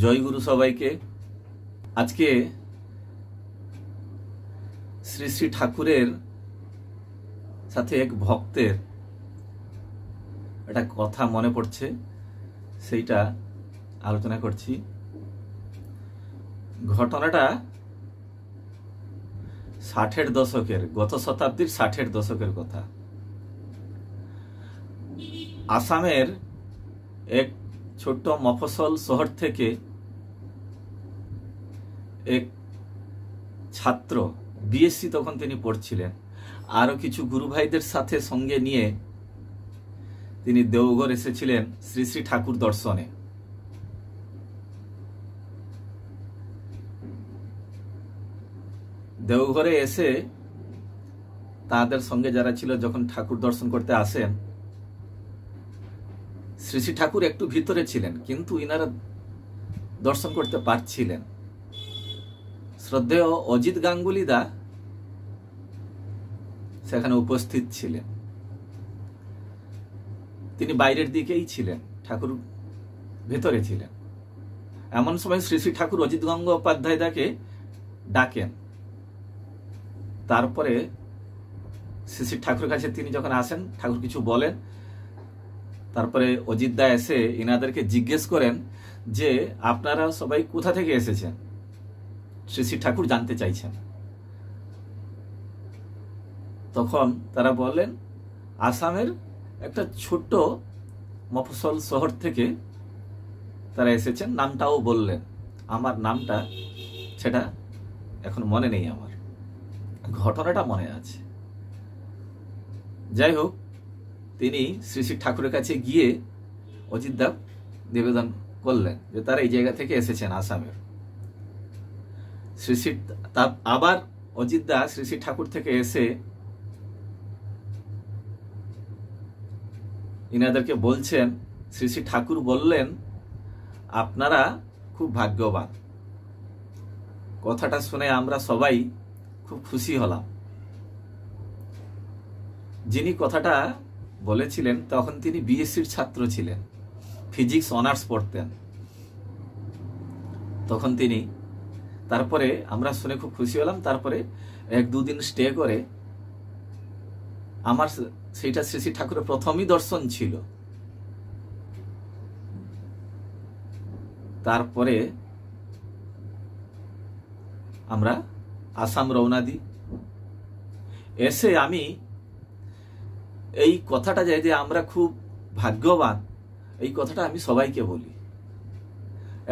জয় গুরু সবাইকে। আজকে শ্রী শ্রী ঠাকুরের সাথে এক ভক্তের একটা কথা মনে পড়ছে, সেইটা আলোচনা করছি। ঘটনাটা 60-এর দশকের, গত শতাব্দীর 60-এর দশকের কথা। আসামের এক ছোট্ট মফস্বল শহর থেকে এক ছাত্র, বিএসসি তখন তিনি পড়ছিলেন, আরো কিছু গুরু ভাইদের সাথে সঙ্গে নিয়ে তিনি দেওঘর এসেছিলেন শ্রী শ্রী ঠাকুর দর্শনে। দেওঘরে এসে তাদের সঙ্গে যারা ছিল, যখন ঠাকুর দর্শন করতে আসেন, শ্রী শ্রী ঠাকুর একটু ভিতরে ছিলেন, কিন্তু ইনারা দর্শন করতে পারছিলেন। শ্রদ্ধেয় অজিত গাঙ্গুলি দা সেখানে উপস্থিত ছিলেন। তিনি বাইরের দিকেই ছিলেন, ঠাকুর ভেতরে ছিলেন। এমন সময় শ্রী শ্রী ঠাকুর অজিত গঙ্গোপাধ্যায় দাকে ডাকেন। তারপরে শ্রী শ্রী ঠাকুরের কাছে তিনি যখন আসেন, ঠাকুর কিছু বলেন। তারপরে অজিত দা এসে ইনাদেরকে জিজ্ঞেস করেন যে আপনারা সবাই কোথা থেকে এসেছেন। শ্রী শ্রী ঠাকুর জানতে চাইছেন। তখন তারা বললেন আসামের একটা ছোট্ট মফস্বল শহর থেকে তারা এসেছেন। নামটাও বললেন, আমার নামটা সেটা এখন মনে নেই, আমার ঘটনাটা মনে আছে। যাই হোক, তিনি শ্রী শ্রী ঠাকুরের কাছে গিয়ে অজিত দা নিবেদন করলেন যে তারা এই জায়গা থেকে এসেছেন, আসামের। শ্রী শ্রী আবার অজিত দা শ্রী শ্রী ঠাকুর থেকে এসে ইনাদেরকে বলছেন, শ্রী শ্রী ঠাকুর বললেন আপনারা খুব ভাগ্যবান। কথাটা শুনে আমরা সবাই খুব খুশি হলাম। যিনি কথাটা বলেছিলেন তখন তিনি বিএসসির ছাত্র ছিলেন, ফিজিক্স অনার্স পড়তেন তখন তিনি। তারপরে আমরা শুনে খুব খুশি হলাম। তারপরে 1-2 দিন স্টে করে, আমার সেইটা শ্রী শ্রী ঠাকুরের প্রথমই দর্শন ছিল। তারপরে আমরা আসাম রওনা দিই। এসে আমি এই কথাটা যে আমরা খুব ভাগ্যবান, এই কথাটা আমি সবাইকে বলি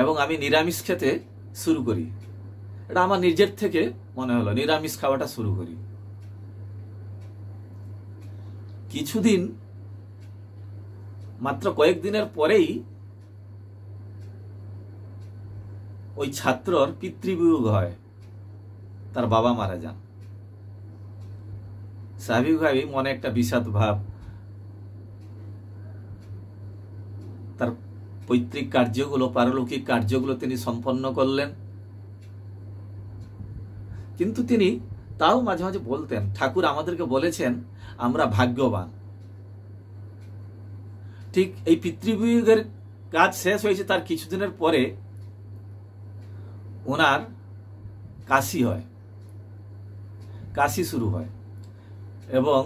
এবং আমি নিরামিষ খেতে শুরু করি। এটা আমার নিজের থেকে মনে হলো, নিরামিষ খাওয়াটা শুরু করি। কিছুদিন, মাত্র কয়েকদিনের পরেই ওই ছাত্রর পিতৃবিয়োগ হয়, তার বাবা মারা যান। স্বাভাবিকভাবেই মনে একটা বিষাদ ভাব। তার পৈতৃক কার্যগুলো, পারলৌকিক কার্যগুলো তিনি সম্পন্ন করলেন। কিন্তু তিনি তাও মাঝে মাঝে বলতেন, ঠাকুর আমাদেরকে বলেছেন আমরা ভাগ্যবান। ঠিক এই পিতৃবিয়োগের কাজ শেষ হয়েছে, তার কিছুদিনের পরে ওনার কাশি হয়, কাশি শুরু হয় এবং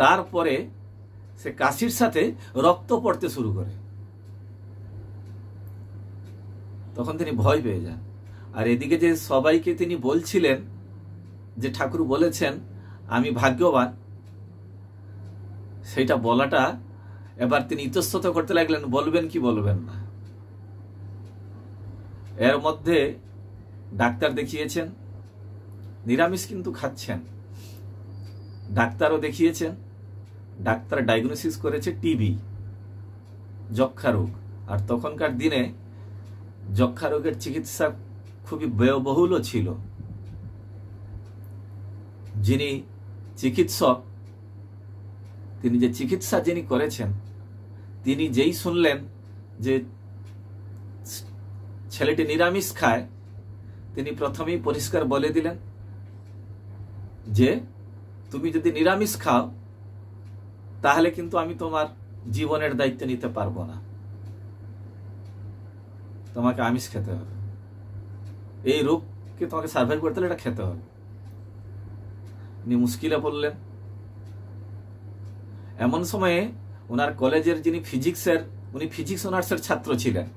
তারপরে সে কাশির সাথে রক্ত পড়তে শুরু করে। তখন তিনি ভয় পেয়ে যান। আর এদিকে যে সবাইকে তিনি বলছিলেন যে ঠাকুর বলেছেন আমি ভাগ্যবান, সেইটা বলাটা এবার তিনি ইতস্তত করতে লাগলেন, বলবেন কি বলবেন না। এর মধ্যে ডাক্তার দেখিয়েছেন, নিরামিষ কিন্তু খাচ্ছেন। ডাক্তারও দেখিয়েছেন, ডাক্তার ডায়াগনোসিস করেছে টিবি, যক্ষা রোগ। আর তখনকার দিনে যক্ষা রোগের চিকিৎসা খুবই ব্যয়বহুলও ছিল। যিনি চিকিৎসক, তিনি যে চিকিৎসা যিনি করেছেন, তিনি যেই শুনলেন যে ছেলেটি নিরামিষ খায়, তিনি প্রথমেই পরিষ্কার বলে দিলেন যে তুমি যদি নিরামিষ খাও তাহলে কিন্তু আমি তোমার জীবনের দায়িত্ব নিতে পারবো না। তোমাকে আমিষ খেতে হবে, এই রোগকে তোমাকে সার্ভাইভ করতে হলে এটা খেতে হবে। উনি মুশকিলে পড়লেন। এমন সময়ে ওনার কলেজের যিনি উনি ফিজিক্স অনার্সের ছাত্র ছিলেন,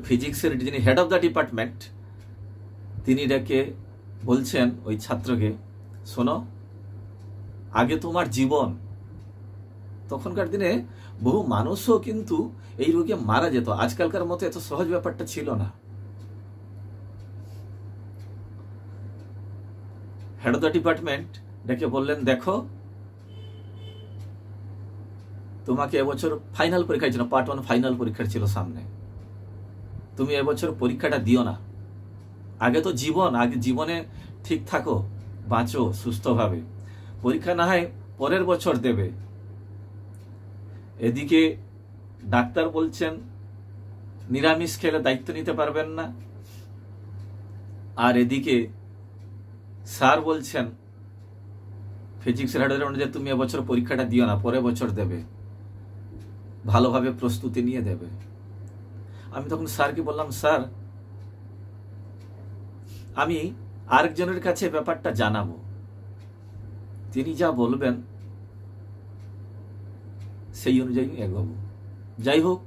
ফিজিক্সের যিনি হেড অফ দ্য ডিপার্টমেন্ট, তিনি ডেকে বলছেন ওই ছাত্রকে, শোনো, আগে তোমার জীবন, তখনকার দিনে বহু মানুষও কিন্তু এই রোগে মারা যেত, আজকালকার মতো এত সহজ ব্যাপারটা ছিল না। হেড অফ দ্য ডিপার্টমেন্ট ডেকে বললেন, দেখো, তোমাকে এবছর ফাইনাল পরীক্ষার জন্য, পার্ট 1 ফাইনাল পরীক্ষা ছিল সামনে, তুমি এবছর পরীক্ষাটা দিও না। আগে তো আগে জীবনে ঠিক থাকো, বাঁচো সুস্থভাবে, পরীক্ষা না হয় পরের বছর দেবে। এদিকে ডাক্তার বলছেন নিরামিষ খেলে দায়িত্ব নিতে পারবেন না, আর এদিকে স্যার বলছেন ফিজিক্সের হেড অনুযায়ী তুমি এবছর পরীক্ষাটা দিও না, পরের বছর দেবে, ভালোভাবে প্রস্তুতি নিয়ে দেবে। আমি তখন স্যারকে বললাম, স্যার, আমি আরেকজনের কাছে ব্যাপারটা জানাবো, তিনি যা বলবেন সেই অনুযায়ী এগোবো। যাই হোক,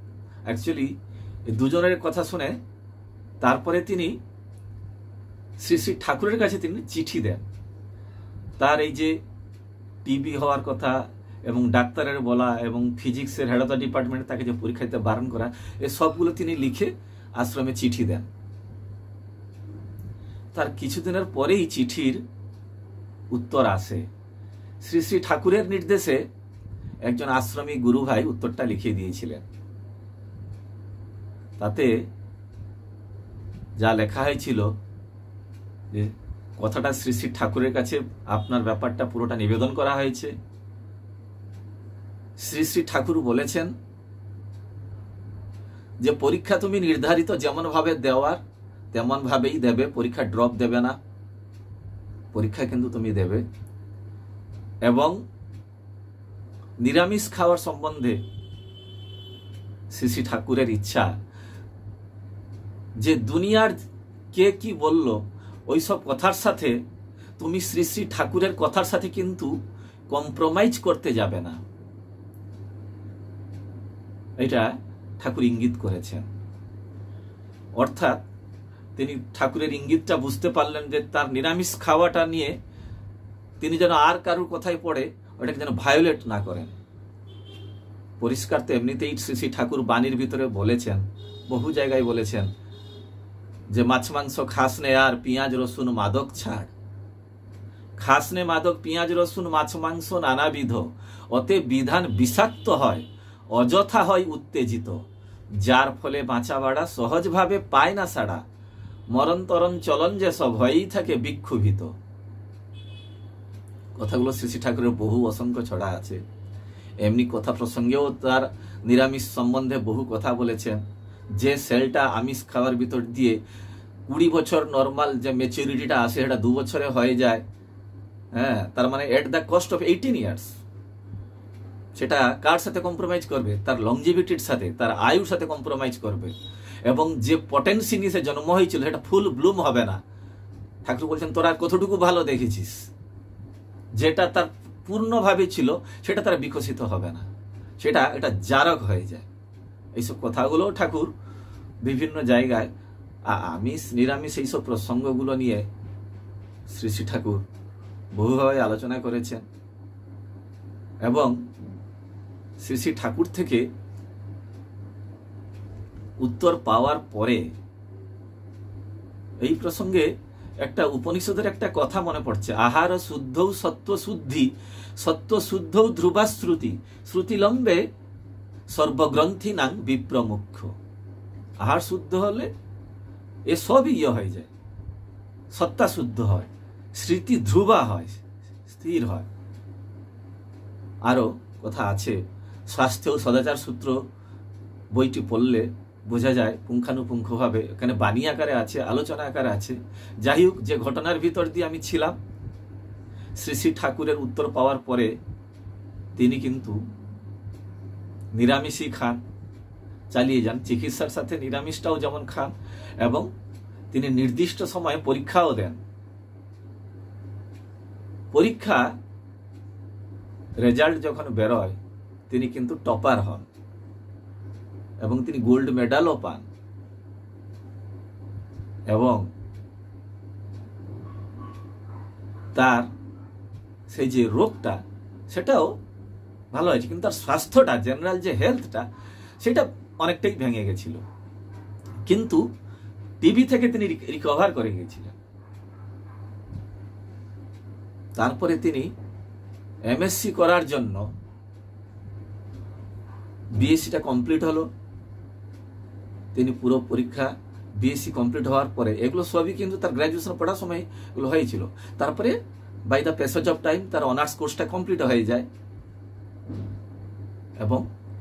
অ্যাকচুয়ালি দুজনের কথা শুনে তারপরে তিনি শ্রী শ্রী ঠাকুরের কাছে তিনি চিঠি দেন। তার এই যে টিবি হওয়ার কথা এবং ডাক্তারের বলা এবং ফিজিক্সের হেড অফ দ্য ডিপার্টমেন্ট তাকে যে পরীক্ষা দিতে বারণ করা, এই সবগুলো তিনি লিখে আশ্রমে চিঠি দেন। তার কিছুদিনের পরেই চিঠির উত্তর আসে। শ্রী শ্রী ঠাকুরের নির্দেশে একজন আশ্রমী গুরু ভাই উত্তরটা লিখে দিয়েছিলেন। তাতে যা লেখা হয়েছিল যে কথাটা শ্রী শ্রী ঠাকুরের কাছে আপনার ব্যাপারটা পুরোটা নিবেদন করা হয়েছে। শ্রী শ্রী ঠাকুর বলেছেন যে পরীক্ষা তুমি নির্ধারিত যেমন ভাবে দেওয়ার তেমন ভাবেই দেবে, পরীক্ষা ড্রপ দেবে না, পরীক্ষা কিন্তু তুমি দেবে। এবং নিরামিষ খাওয়ার সম্বন্ধে শ্রী শ্রী ঠাকুরের ইচ্ছা যে দুনিয়ার কে কি বলল ওইসব কথার সাথে তুমি শ্রী শ্রী ঠাকুরের কথার সাথে কিন্তু কম্প্রোমাইজ করতে যাবে না, এটা ঠাকুর ইঙ্গিত করেছেন। অর্থাৎ তিনি ঠাকুরের ইঙ্গিতটা বুঝতে পারলেন যে তার নিরামিষ খাওয়াটা নিয়ে তিনি যেন আর কারোর কথায় পড়ে ওটাকে যেন ভায়োলেট না করেন। পরিষ্কার তো এমনিতেই শ্রী শ্রী ঠাকুর বাণীর ভিতরে বলেছেন, বহু জায়গায় বলেছেন যে মাছ মাংস খাস নে আর পেঁয়াজ রসুন মাদক ছাড়, খাস নে মাদক পেঁয়াজ রসুন মাছ মাংস নানাবিধ, অতে বিধান বিষাক্ত হয়, অযথা হয় উত্তেজিত, যার ফলে বাঁচা বাড়া সহজভাবে পায় না সাড়া, মরণ তরণ চলন যে সব হয়েই থাকে বিক্ষুভিত। কথাগুলো শ্রী শ্রী ঠাকুরের বহু অসংখ্য ছড়া আছে। এমনি কথা প্রসঙ্গেও তার নিরামিষ সম্বন্ধে বহু কথা বলেছেন। যে সেলটা আমিষ খাওয়ার ভিতর দিয়ে 20 বছর নর্মাল যে ম্যাচুরিটিটা আসে সেটা 2 বছরে হয়ে যায়, হ্যাঁ, তার মানে at the cost of 18 years, সেটা কার সাথে কম্প্রোমাইজ করবে? তার লংজিভিটির সাথে, তার আয়ুর সাথে কম্প্রোমাইজ করবে। এবং যে পটেন্সি নিয়ে সে জন্ম হয়েছিল সেটা ফুল ব্লুম হবে না। ঠাকুর বলছেন তোরা কতটুকু ভালো দেখেছিস, যেটা তার পূর্ণভাবে ছিল সেটা তার বিকশিত হবে না, সেটা এটা জারক হয়ে যায়। এইসব কথাগুলো ঠাকুর বিভিন্ন জায়গায় আমিষ নিরামিষ এইসব প্রসঙ্গগুলো নিয়ে শ্রী শ্রী ঠাকুর বহুভাবে আলোচনা করেছেন। এবং শ্রী শ্রী ঠাকুর থেকে উত্তর পাওয়ার পরে এই প্রসঙ্গে একটা উপনিষদের একটা কথা মনে পড়ছে, আহার শুদ্ধৌ সত্ত্ব শুদ্ধি, সত্ত্ব শুদ্ধৌ ধ্রুবাশ্রুতি, শ্রুতিলম্বে সর্বগ্রন্থি নাং বিপ্রমুখ্য। আহার শুদ্ধ হলে এ সবই হয়ে যায়, সত্তা শুদ্ধ হয়, স্মৃতি ধ্রুবা হয়, স্থির হয়। আরো কথা আছে, স্বাস্থ্য ও সদাচার সূত্র বইটি পড়লে বোঝা যায় পুঙ্খানুপুঙ্খভাবে, এখানে বাণী আকারে আছে, আলোচনা আকারে আছে। যাই হোক, যে ঘটনার ভিতর দিয়ে আমি ছিলাম, শ্রী শ্রী ঠাকুরের উত্তর পাওয়ার পরে তিনি কিন্তু নিরামিষই খান, চালিয়ে যান, চিকিৎসার সাথে নিরামিষটাও যেমন খান, এবং তিনি নির্দিষ্ট সময়ে পরীক্ষাও দেন। পরীক্ষা রেজাল্ট যখন বেরোয় তিনি কিন্তু টপার হন এবং তিনি গোল্ড মেডালও পান, এবং তার সেই যে রোগটা সেটাও ভালো হয়েছে, কিন্তু তার স্বাস্থ্যটা, জেনারেল যে হেলথটা, সেটা অনেকটাই ভেঙে গেছিল। কিন্তু টিবি থেকে তিনি রিকভার করে গেছিলেন। তারপরে তিনি এমএসসি করার জন্য বিএসসিটা কমপ্লিট হলো। তিনি পুরো পরীক্ষা বিএসসি কমপ্লিট হওয়ার পরে, এগুলো সবই কিন্তু তার গ্র্যাজুয়েশন পড়ার সময় এগুলো হয়েছিল। তারপরে by the passage of time তার অনার্স কোর্সটা কমপ্লিট হয়ে যায় এবং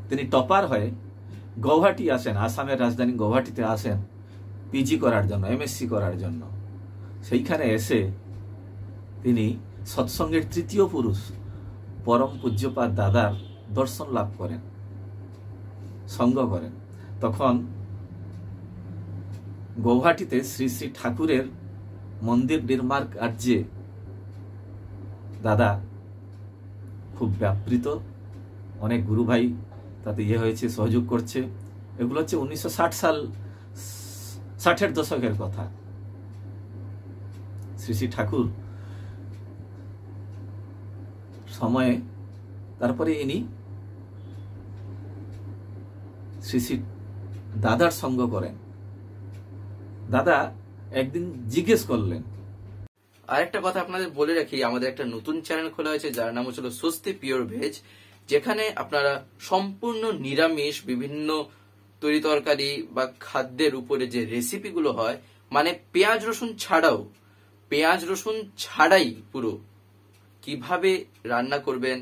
তিনি টপার হয়ে গৌহাটি আসেন, আসামের রাজধানী গৌহাটিতে আসেন পিজি করার জন্য, এমএসসি করার জন্য। সেইখানে এসে তিনি সৎসঙ্গের তৃতীয় পুরুষ পরম পূজ্যপাদ দাদার দর্শন লাভ করেন, সঙ্গ করেন। তখন গৌহাটিতে শ্রী শ্রী ঠাকুরের মন্দির নির্মাণ কার্যে দাদা খুব ব্যাপৃত, অনেক গুরু ভাই তাতে হয়েছে, সহযোগ করছে। এগুলো হচ্ছে 1960 সাল, 60-এর দশকের কথা। শ্রী শ্রী ঠাকুর সময়ে তারপরে ইনি শ্রী শ্রী দাদার সঙ্গ করেন। দাদা একদিন জিজ্ঞেস করলেন, আরেকটা কথা আপনাদের বলে রাখি, আমাদের একটা নতুন চ্যানেল খোলা হয়েছে যার নাম হচ্ছিল স্বস্তি পিওর ভেজ, যেখানে আপনারা সম্পূর্ণ নিরামিষ বিভিন্ন তরি তরকারি বা খাদ্যের উপরে যে রেসিপিগুলো হয়, মানে পেঁয়াজ রসুন ছাড়াই পুরো কিভাবে রান্না করবেন,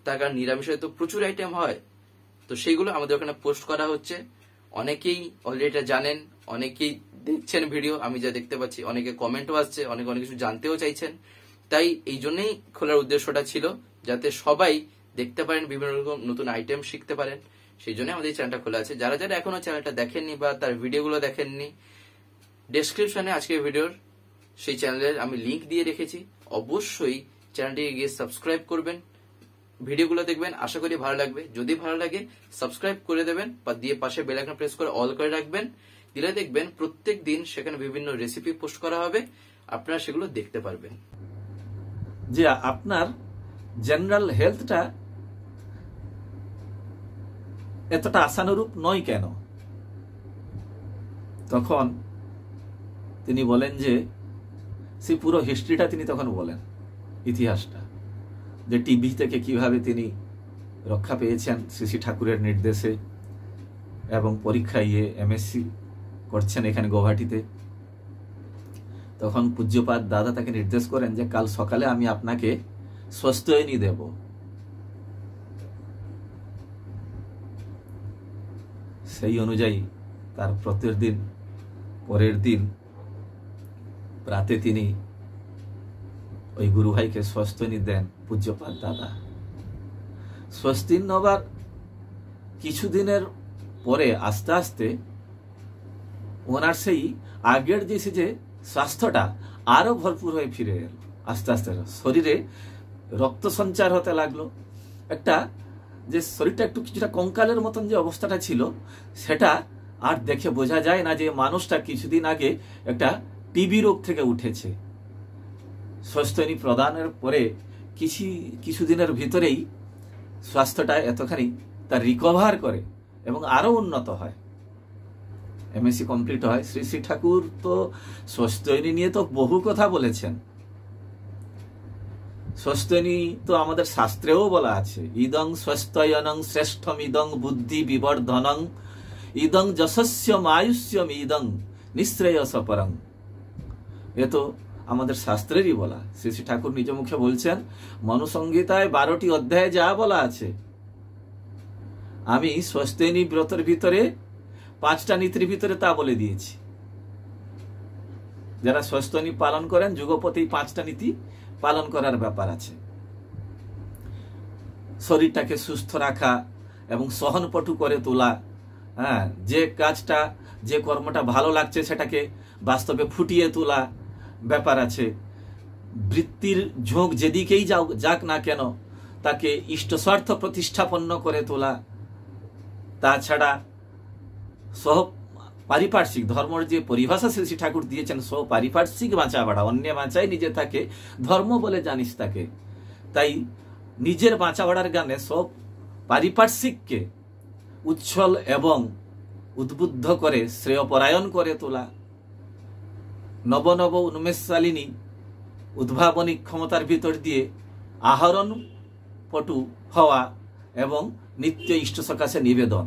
তার কারণ নিরামিষে তো প্রচুর আইটেম হয়, তো সেইগুলো আমাদের ওখানে পোস্ট করা হচ্ছে। অনেকেই অলরেডি এটা জানেন, অনেকেই দেখছেন ভিডিও, আমি যা দেখতে পাচ্ছি অনেকে কমেন্টও আসছে, অনেকে অনেক কিছু জানতেও চাইছেন। তাই এই জন্যই খোলার উদ্দেশ্যটা ছিল, যাতে সবাই দেখতে পারেন, বিভিন্ন রকম নতুন আইটেম শিখতে পারেন। সেই জন্য আমাদের চ্যানেলটা খোলা আছে। যারা যারা এখনো চ্যানেলটা দেখেননি বা তার ভিডিওগুলো দেখেননি, ডেসক্রিপশনে আজকের ভিডিওর সেই চ্যানেলের আমি লিংক দিয়ে রেখেছি, অবশ্যই চ্যানেলটিকে গিয়ে সাবস্ক্রাইব করবেন, ভিডিওগুলো দেখবেন, আশা করি ভালো লাগবে। যদি ভালো লাগে সাবস্ক্রাইব করে দেবেন বা দিয়ে পাশে বেল আইকন প্রেস করে অল করে রাখবেন, দিলে দেখবেন প্রত্যেক দিন সেখানে বিভিন্ন রেসিপি পোস্ট করা হবে, আপনারা সেগুলো দেখতে পারবেন। যে আপনার জেনারেল হেলথটা এতটা আশানুরূপ নয় কেন? তখন তিনি বলেন যে সেই পুরো হিস্ট্রিটা তিনি তখন বলেন, ইতিহাসটা, যে টিবি থেকে কিভাবে তিনি রক্ষা পেয়েছেন শ্রী শ্রী ঠাকুরের নির্দেশে, এবং পরীক্ষা এমএসসি করছেন এখানে গৌহাটিতে। তখন পূজ্যপাদ দাদা তাকে নির্দেশ করেন যে কাল সকালে আমি আপনাকে স্বস্ত্যয়নী দেব। সেই অনুযায়ী তার প্রতিদিন পরের দিন রাতে তিনি ওই গুরু ভাইকে স্বস্ত্যয়নী দেন পূজ্যপাদ দাদা। স্বস্তি নেবার কিছুদিনের পরে আস্তে আস্তে ওনার সেই আগের যে স্বাস্থ্যটা আরো ভরপুর হয়ে ফিরে এল। আস্তে আস্তে শরীরে রক্ত সঞ্চার হতে লাগলো, একটা যে শরীরটা একটু কিছুটা কঙ্কালের মতন যে অবস্থাটা ছিল, সেটা আর দেখে বোঝা যায় না যে মানুষটা কিছুদিন আগে একটা টিবি রোগ থেকে উঠেছে। স্বস্ত্যয়নী প্রদানের পরে কিছুদিনের ভিতরেই স্বাস্থ্যটা এতখানি তার রিকভার করে এবং আরো উন্নত হয়। এমএসসি কমপ্লিট হয়। শ্রী শ্রী ঠাকুর তো স্বস্ত্যয়নী নিয়ে তো বহু কথা বলেছেন। স্বস্ত্যয়নী তো আমাদের শাস্ত্রেও বলা আছে, ইদং স্বস্ত্যয়নং শ্রেষ্ঠম ইদং বুদ্ধি বিবর্ধনং ইদং যশস্যম আয়ুষ্যম ইদং নিঃশ্রেয়স পরং। এ তো আমাদের শাস্ত্রেরই বলা। শ্রী শ্রী ঠাকুর নিজ মুখে বলছেন, মনুসংহিতায় 12টি অধ্যায়ে যা বলা আছে, আমি স্বস্ত্যয়নী ব্রতের ভিতরে 5টা নীতির ভিতরে তা বলে দিয়েছি। যারা স্বস্ত্যয়নী পালন করেন, যুগপতি 5টা নীতি পালন করার ব্যাপার আছে। শরীরটাকে সুস্থ রাখা এবং সহনপটু করে তোলা, হ্যাঁ, যে কাজটা যে কর্মটা ভালো লাগছে সেটাকে বাস্তবে ফুটিয়ে তোলা ব্যাপার আছে। বৃত্তির ঝোঁক যেদিকেই যাক না কেন তাকে ইষ্টস্বার্থ প্রতিষ্ঠাপন্ন করে তোলা। তাছাড়া সহ পারিপার্শ্বিক ধর্মের যে পরিভাষা শ্রী ঠাকুর দিয়েছেন, সহ পারিপার্শ্বিক বাঁচা বাড়া, অন্য বাঁচাই নিজে থাকে ধর্ম বলে জানিস তাকে। তাই নিজের বাঁচা বাড়ার গানে সব পারিপার্শ্বিককে উচ্ছল এবং উদ্বুদ্ধ করে শ্রেয়পরায়ণ করে তোলা। নব নব উন্মেষশালিনী উদ্ভাবনী ক্ষমতার ভিতর দিয়ে আহরণ পটু হওয়া এবং নিত্য ইষ্ট সকাশে নিবেদন।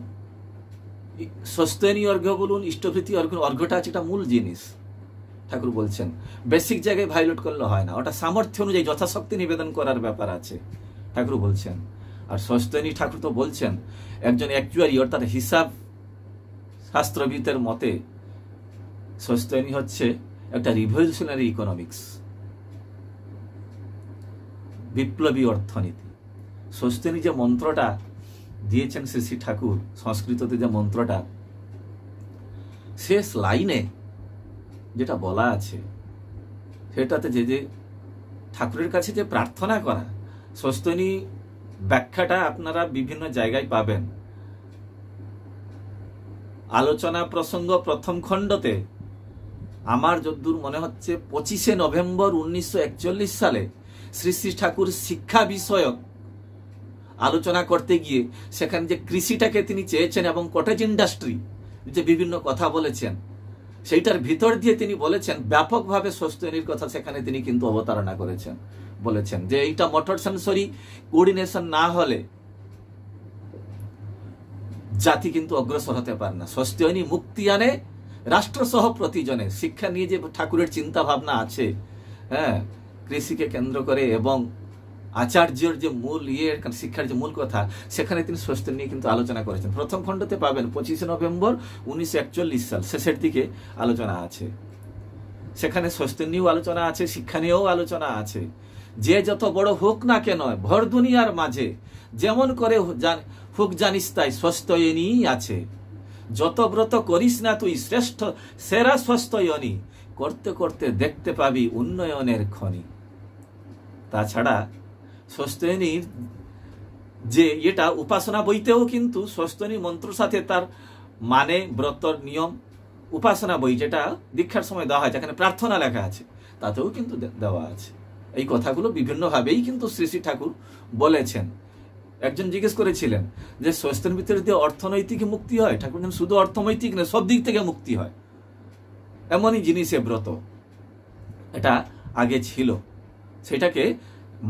সস্তনী অর্ঘ্য বলুন, ইষ্টভৃতি অর্ঘ্যটা আছে, এটা মূল জিনিস। ঠাকুর বলছেন বেসিক জায়গায় ভাইলেট করলে হয় না, ওটা সামর্থ্য অনুযায়ী যথাশক্তি নিবেদন করার ব্যাপার আছে, ঠাকুর বলছেন। আর সস্তনী ঠাকুর তো বলছেন একজন অ্যাকচুয়ারি অর্থাৎ হিসাব শাস্ত্রবিদের মতে সস্তনী হচ্ছে একটা রিভলিউশনারি ইকোনমিক্স, বিপ্লবী অর্থনীতি। সস্তনী যে মন্ত্রটা দিয়েছেন শ্রী ঠাকুর, সংস্কৃততে যে মন্ত্রটা, শেষ লাইনে যেটা বলা আছে সেটাতে যে ঠাকুরের কাছে যে প্রার্থনা করা, সস্তনী ব্যাখ্যাটা আপনারা বিভিন্ন জায়গায় পাবেন। আলোচনা প্রসঙ্গ প্রথম খণ্ডতে আমার যদ্দূর মনে হচ্ছে 25শে নভেম্বর 1941 সালে শ্রী শ্রী ঠাকুর শিক্ষা বিষয়ক আলোচনা করতে গিয়ে সেখানে যে কৃষিটাকে তিনি চেয়েছেন এবং কটেজ ইন্ডাস্ট্রি যে বিভিন্ন কথা বলেছেন, সেইটার ভিতর দিয়ে তিনি বলেছেন ব্যাপকভাবে সস্তনীর কথা সেখানে তিনি কিন্তু অবতারণা করেছেন। বলেছেন যে এইটা মোটর সেন্সরি কোঅর্ডিনেশন না হলে জাতি কিন্তু অগ্রসর হতে পারে না। সস্তনী মুক্তি আনে রাষ্ট্রসহ প্রতিজনে। শিক্ষা নিয়ে যে ঠাকুরের চিন্তা ভাবনা আছে, হ্যাঁ, কৃষিকে কেন্দ্র করে এবং আচার্যর যে মূল শিক্ষার যে মূল কথা, সেখানে তিনি সস্তনী নিয়ে কিন্তু আলোচনা করেছেন। প্রথম খণ্ডতে পাবেন 25শে নভেম্বর 1941 সাল, শেষের দিকে আলোচনা আছে। সেখানে সস্তনী নিয়েও আলোচনা আছে, শিক্ষা নিয়েও আলোচনা আছে। যে যত বড় হোক না কেন ভর দুনিয়ার মাঝে, যেমন করে হোক জানিস তাই সস্তয়নী আছে। যত ব্রত করিস না তুই শ্রেষ্ঠ সেরা সস্তয়নী, করতে করতে দেখতে পাবি উন্নয়নের খনি। তাছাড়া সস্তনীর যে এটা উপাসনা বইতেও কিন্তু সস্তনী মন্ত্র সাথে তার মানে ব্রতর নিয়ম উপাসনা বই যেটা দীক্ষার সময় দেওয়া হয়, যেখানে প্রার্থনা লেখা আছে, তাতেও কিন্তু দেওয়া আছে। এই কথাগুলো বিভিন্নভাবেই কিন্তু শ্রী শ্রী ঠাকুর বলেছেন। একজন জিজ্ঞেস করেছিলেন যে সস্তনীর ভিতরে দিয়ে অর্থনৈতিক মুক্তি হয়? ঠাকুর শুধু অর্থনৈতিক না, সব দিক থেকে মুক্তি হয়, এমনই জিনিসে ব্রত। এটা আগে ছিল, সেটাকে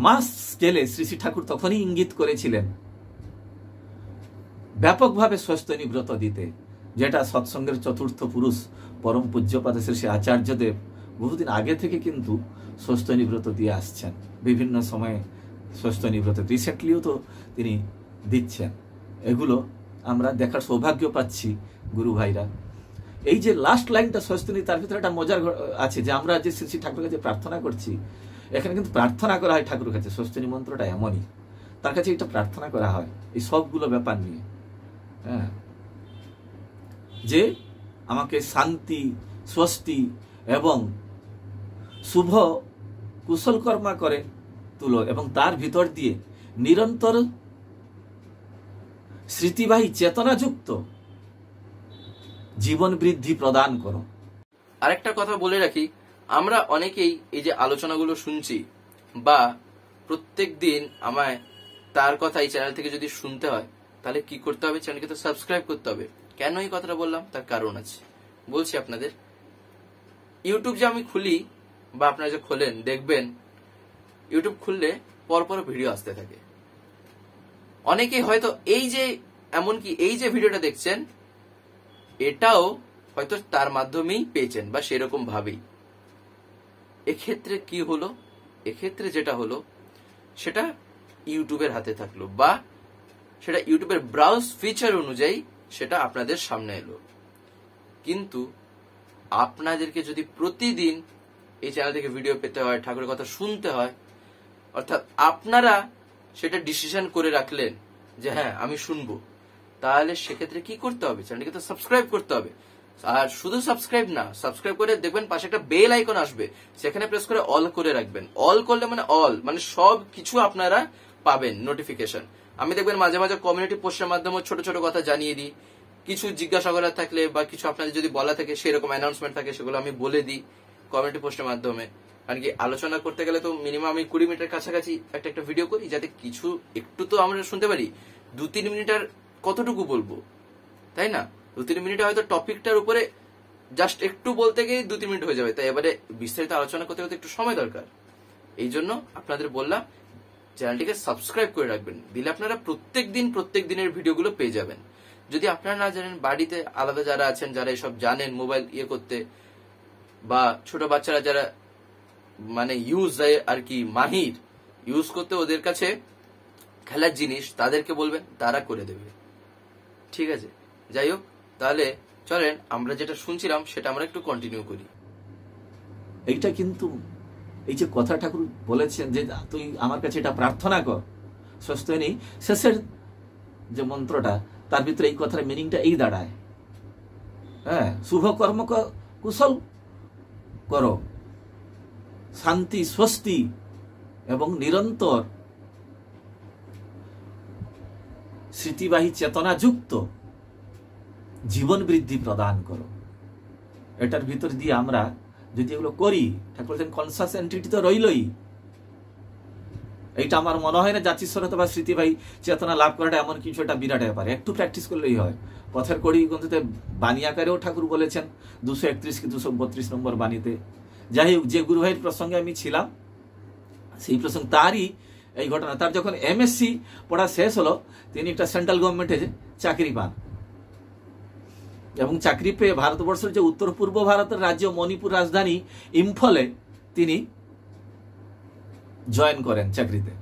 মাস স্কেলে শ্রী শ্রী ঠাকুর তখনই ইঙ্গিত করেছিলেন ব্যাপকভাবে সস্তনী ব্রত দিতে, যেটা সৎসঙ্গের চতুর্থ পুরুষ পরম পূজ্যপাদ শ্রী শ্রী আচার্যদেব বহুদিন আগে থেকে কিন্তু সস্তনী ব্রত দিয়ে আসছেন। বিভিন্ন সময়ে সস্তনী ব্রত রিসেন্টলিও তো তিনি দিচ্ছেন। এগুলো আমরা দেখার সৌভাগ্য পাচ্ছি গুরু ভাইরা। এই যে লাস্ট লাইনটা সস্তনী, তার ভিতরে একটা মজার আছে যে আমরা যে শ্রী শ্রী ঠাকুরের কাছে প্রার্থনা করছি, এখানে কিন্তু প্রার্থনা করা হয় ঠাকুরের কাছে। সস্তনী মন্ত্রটা এমনই, তার কাছে এটা প্রার্থনা করা হয় এই সবগুলো ব্যাপার নিয়ে, হ্যাঁ, যে আমাকে শান্তি, স্বস্তি এবং শুভ কুশল কর্মা করে তুলো এবং তার ভিতর দিয়ে নিরন্তর স্মৃতিবাহী চেতনাযুক্ত জীবন বৃদ্ধি প্রদান করো। আরেকটা কথা বলে রাখি, আমরা অনেকেই এই যে আলোচনাগুলো শুনছি বা প্রত্যেক দিন আমায় তার কথা এই চ্যানেল থেকে যদি শুনতে হয়, তাহলে কি করতে হবে? চ্যানেলকে তো সাবস্ক্রাইব করতে হবে। কেন এই কথাটা বললাম? তার কারণ আছে, বলছি আপনাদের। ইউটিউব যে আমি খুলি বা আপনারা যে খোলেন, দেখবেন ইউটিউব খুললে পরপর ভিডিও আসতে থাকে। অনেকেই হয়তো এই যে এমনকি এই যে ভিডিওটা দেখছেন, এটাও হয়তো তার মাধ্যমেই পেয়েছেন বা সেরকম ভাবেই। এক্ষেত্রে কি হলো? এক্ষেত্রে যেটা হলো সেটা ইউটিউবের হাতে থাকলো বা সেটা ইউটিউবের ব্রাউজ ফিচার অনুযায়ী সেটা আপনাদের সামনে এলো। কিন্তু আপনাদেরকে যদি প্রতিদিন এই চ্যানেল থেকে ভিডিও পেতে হয়, ঠাকুরের কথা শুনতে হয়, অর্থাৎ আপনারা সেটা ডিসিশন করে রাখলেন যে হ্যাঁ আমি শুনবো, তাহলে সেক্ষেত্রে কি করতে হবে, চ্যানেলটিকে তো সাবস্ক্রাইব করতে হবে। আর শুধু সাবস্ক্রাইব না, সাবস্ক্রাইব করে দেখবেন পাশে একটা বেল আইকন আসবে, সেখানে প্রেস করে অল করে রাখবেন। অল করলে মানে সব কিছু আপনারা পাবেন নোটিফিকেশন। আমি দেখবেন মাঝে মাঝে কমিউনিটি পোস্টের মাধ্যমে ছোট ছোট কথা জানিয়ে দিই, কিছু জিজ্ঞাসা করার থাকলে বা কিছু আপনাদের যদি বলা থাকে সেরকম অ্যানাউন্সমেন্ট থাকে সেগুলো আমি বলে দিই কমিউনিটি পোস্টের মাধ্যমে। কারণ কি আলোচনা করতে গেলে তো মিনিমাম আমি 20 মিনিটের কাছাকাছি একটা ভিডিও করি, যাতে কিছু একটু তো আমরা শুনতে পারি। 2-3 মিনিট আর কতটুকু বলবো, তাই না? 2-3 মিনিটে হয়তো টপিকটার উপরে জাস্ট একটু বলতে গিয়ে 2-3 মিনিট হয়ে যাবে, তাই এবারে বিস্তারিত আলোচনা করতে করতে একটু সময় দরকার। এই জন্য আপনাদের বললাম চ্যানেলটিকে সাবস্ক্রাইব করে রাখবেন, দিলে আপনারা প্রত্যেক দিনের ভিডিওগুলো পেয়ে যাবেন। যদি আপনারা না জানেন, বাড়িতে আলাদা যারা আছেন, যারা এসব জানেন মোবাইল করতে, বা ছোট বাচ্চারা যারা ইউজ আর কি মাহির ইউজ করতে, ওদের কাছে খেলার জিনিস তাদেরকে বলবেন, তারা করে দেবে। ঠিক আছে, যাই হোক, তাহলে চলেন আমরা যেটা শুনছিলাম সেটা আমরা একটু কন্টিনিউ করি। এইটা কিন্তু এই যে কথা ঠাকুর বলেছেন যে তুই আমার কাছে এটা প্রার্থনা কর, স্বস্তিনী শেষের যে মন্ত্রটা, তার ভিতরে এই কথার মিনিংটা এই দাঁড়ায়, হ্যাঁ, শুভ কর্ম কুশল করো, শান্তি স্বস্তি এবং নিরন্তর স্মৃতিবাহী চেতনা যুক্ত জীবন বৃদ্ধি প্রদান করো। এটার ভিতর দিয়ে আমরা যদি এগুলো করি, ঠাকুর বলছেন কনসাস এন্টিটি তো রইলই। এইটা আমার মনে হয় না জাতিস্বরতা বা স্মৃতিবাহী চেতনা লাভ করাটা এমন কিছু একটা বিরাট ব্যাপার, একটু প্র্যাকটিস করলেই হয়। পথের কড়ি গ্রন্থতে বাণী আকারেও ঠাকুর বলেছেন 231 কি 232 নম্বর বাণীতে। যাই হোক, যে গুরু ভাইয়ের প্রসঙ্গে আমি ছিলাম, সেই প্রসঙ্গে তারই এই ঘটনা। তার যখন এমএসসি পড়া শেষ হলো, তিনি একটা সেন্ট্রাল গভর্নমেন্টে চাকরি পান, এবং চাকরি পেয়ে ভারতবর্ষের যে উত্তর পূর্ব ভারতের রাজ্য মণিপুর রাজধানী ইম্ফলে তিনি জয়েন করেন চাকরিতে।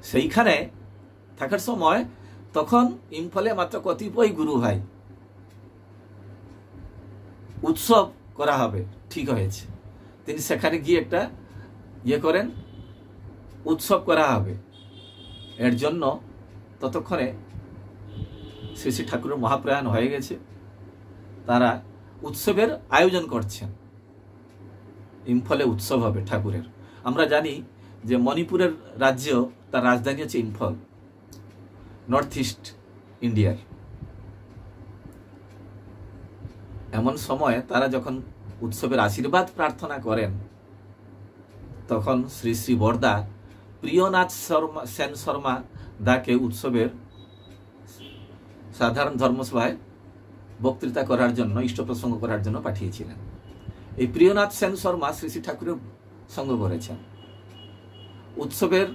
সেইখানে থাকার সময় তখন ইম্ফলে মাত্র কতিপয় গুরু ভাই, উৎসব করা হবে ঠিক হয়েছে, তিনি সেখানে গিয়ে একটা করেন, উৎসব করা হবে। এর জন্য ততক্ষণে শ্রী শ্রী ঠাকুরের মহাপ্রয়াণ হয়ে গেছে, তারা উৎসবের আয়োজন করছেন। ইম্ফলে উৎসব হবে ঠাকুরের। আমরা জানি যে মণিপুরের রাজ্য, তার রাজধানী হচ্ছে ইম্ফল, নর্থ ইস্ট ইন্ডিয়ার। এমন সময় তারা যখন উৎসবের আশীর্বাদ প্রার্থনা করেন, তখন শ্রী শ্রী বরদা প্রিয়নাথ সেন শর্মা দাকে উৎসবের সাধারণ ধর্মসভায় বক্তৃতা করার জন্য, ইষ্ট প্রসঙ্গ করার জন্য পাঠিয়েছিলেন। এই প্রিয়নাথ সেন শর্মা শ্রী শ্রী ঠাকুরের সঙ্গ করেছেন। উৎসবের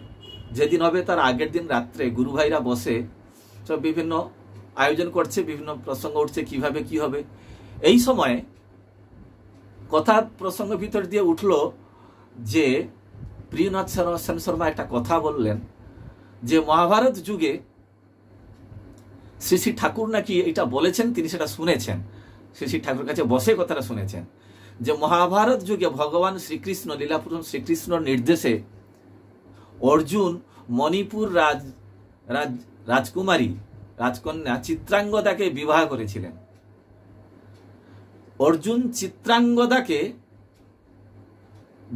যেদিন হবে তার আগের দিন রাত্রে গুরু ভাইরা বসে সব বিভিন্ন আয়োজন করছে, বিভিন্ন প্রসঙ্গ উঠছে, কিভাবে কি হবে। এই সময় কথা প্রসঙ্গ ভিতর দিয়ে উঠলো যে প্রিয়নাথ সেন শর্মা একটা কথা বললেন যে মহাভারত যুগে শ্রী শ্রী ঠাকুর নাকি এটা বলেছেন, তিনি সেটা শুনেছেন, শ্রী শ্রী ঠাকুরের কাছে বসে কথাটা শুনেছেন, যে মহাভারত যুগে ভগবান শ্রীকৃষ্ণ, লীলাপুরুষ শ্রীকৃষ্ণর নির্দেশে অর্জুন মণিপুর রাজকুমারী রাজকন্যা চিত্রাঙ্গদাকে বিবাহ করেছিলেন। অর্জুন চিত্রাঙ্গদাকে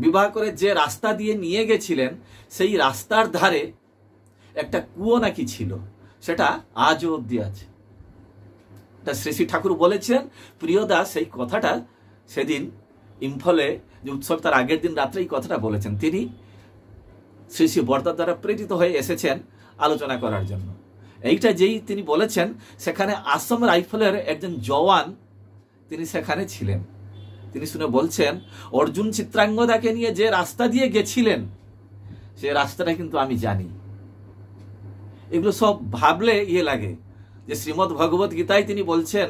বিবাহ করে যে রাস্তা দিয়ে নিয়ে গেছিলেন, সেই রাস্তার ধারে একটা কুয়ো নাকি ছিল, সেটা আজও অব্দি আছে। শ্রী শ্রী ঠাকুর বলেছিলেন, প্রিয়দা সেই কথাটা সেদিন ইম্ফলে যে উৎসব তার আগের দিন রাত্রে এই কথাটা বলেছেন। তিনি শ্রী শ্রী বরদার দ্বারা প্রেরিত হয়ে এসেছেন আলোচনা করার জন্য। এইটা যেই তিনি বলেছেন, সেখানে আসাম রাইফেলের একজন জওয়ান তিনি সেখানে ছিলেন। তিনি শুনে বলছেন, অর্জুন চিত্রাঙ্গদাকে নিয়ে যে রাস্তা দিয়ে গেছিলেন, সে রাস্তাটা কিন্তু আমি জানি। এগুলো সব ভাবলে লাগে যে শ্রীমদ্ ভগবত গীতায় তিনি বলছেন,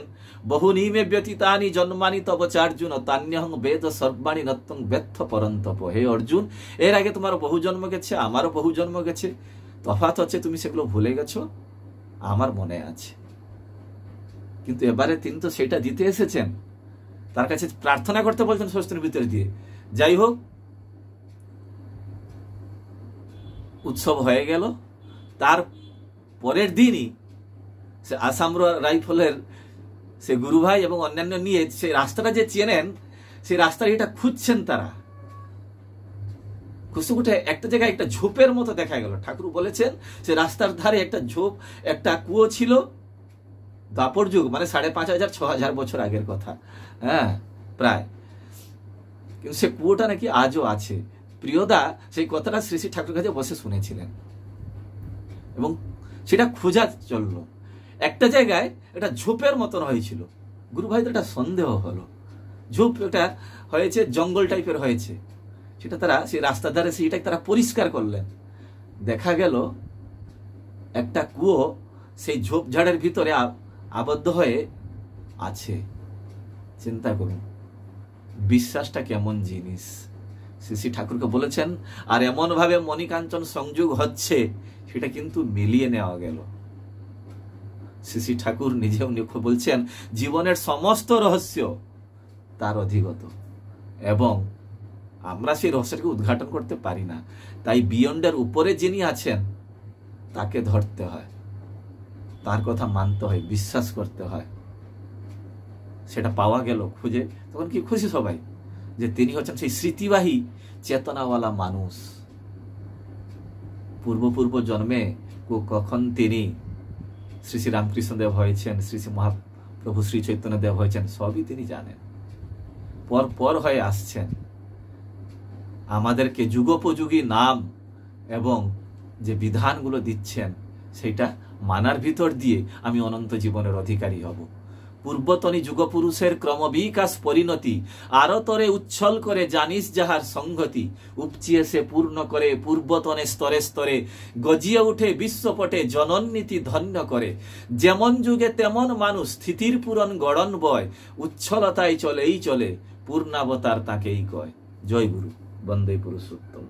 বহুনি মে ব্যতীতানি জন্মানি তব চার্জুন তান্যহং বেদ সর্বাণি নত্যং ব্যর্থ পরন্তপ। হে অর্জুন, এর আগে তোমার বহু জন্ম গেছে, আমারও বহু জন্ম গেছে, তফাৎ হচ্ছে তুমি সেগুলো ভুলে গেছো, আমার মনে আছে। কিন্তু এবারে তিনি তো সেটা দিতে এসেছেন, তার কাছে প্রার্থনা করতে বলছেন স্বস্তির ভিতরে দিয়ে। যাই হোক, উৎসব হয়ে গেল। তার পরের দিনই সে আসাম রাইফলের সে গুরু ভাই এবং অন্যান্য নিয়ে সেই রাস্তাটা যে চেনেন, সেই রাস্তাটা এটা খুঁজছেন তারা। খুঁজতে খুঁজতে একটা জায়গায় একটা ঝোপের মতো দেখা গেল। ঠাকুর বলেছেন সে রাস্তার ধারে একটা ঝোপ, একটা কুয়ো ছিল। দাপর যুগ মানে 5,500-6,000 বছর আগের কথা, হ্যাঁ প্রায়। কিন্তু সে কুয়োটা নাকি আজও আছে। প্রিয়দা সেই কথাটা শ্রী শ্রী ঠাকুরের কাছে বসে শুনেছিলেন এবং সেটা খোঁজা চললো। একটা জায়গায় একটা ঝোপের মতন হয়েছিল। গুরু ভাইদের একটা সন্দেহ হলো, ঝোপ একটা হয়েছে, জঙ্গল টাইপের হয়েছে। সেটা তারা সেই রাস্তার ধারে সেটাকে তারা পরিষ্কার করলেন। দেখা গেল একটা কুয়ো সেই ঝোপঝাড়ের ভিতরে আবদ্ধ হয়ে আছে। চিন্তা করুন বিশ্বাসটা কেমন জিনিস। শ্রী ঠাকুরকে বলেছেন আর এমন ভাবে মণিকাঞ্চন সংযোগ হচ্ছে সেটা কিন্তু মিলিয়ে নেওয়া গেল। শ্রী ঠাকুর নিজেও বলছেন জীবনের সমস্ত রহস্য তার অধিগত, এবং আমরা সেই রহস্যটাকে উদ্ঘাটন করতে পারি না। তাই বিয়ন্ডের উপরে যিনি আছেন তাকে ধরতে হয়, তার কথা মানতে হয়, বিশ্বাস করতে হয়। সেটা পাওয়া গেল খুঁজে, তখন কি খুশি সবাই যে তিনি হচ্ছেন সেই স্মৃতিবাহী চেতনাওয়ালা মানুষ। পূর্ব জন্মে কখন তিনি শ্রী শ্রী রামকৃষ্ণ দেব হয়েছেন, শ্রী শ্রী মহাপ্রভু শ্রী চৈতন্য দেব হয়েছেন, সবই তিনি জানেন। পর হয়ে আসছেন। আমাদেরকে যুগোপযোগী নাম এবং যে বিধানগুলো দিচ্ছেন সেটা মানার ভিতর দিয়ে আমি অনন্ত জীবনের অধিকারী হব। পূর্বতনী যুগপুরুষের ক্রমবিকাশ পরিণতি আরতরে উচ্ছল করে জানিস যাহার সংগতি, উপচিয়ে সে পূর্ণ করে পূর্বতনে স্তরে স্তরে গজিয়ে উঠে বিশ্বপটে জননীতি ধন্য করে। যেমন যুগে তেমন মানুষ স্থিতির পূরণ গড়ন বয়, উচ্ছলতায় চলেই চলে পূর্ণাবতার তাকেই কয়। জয় গুরু, বন্দে পুরুষোত্তম।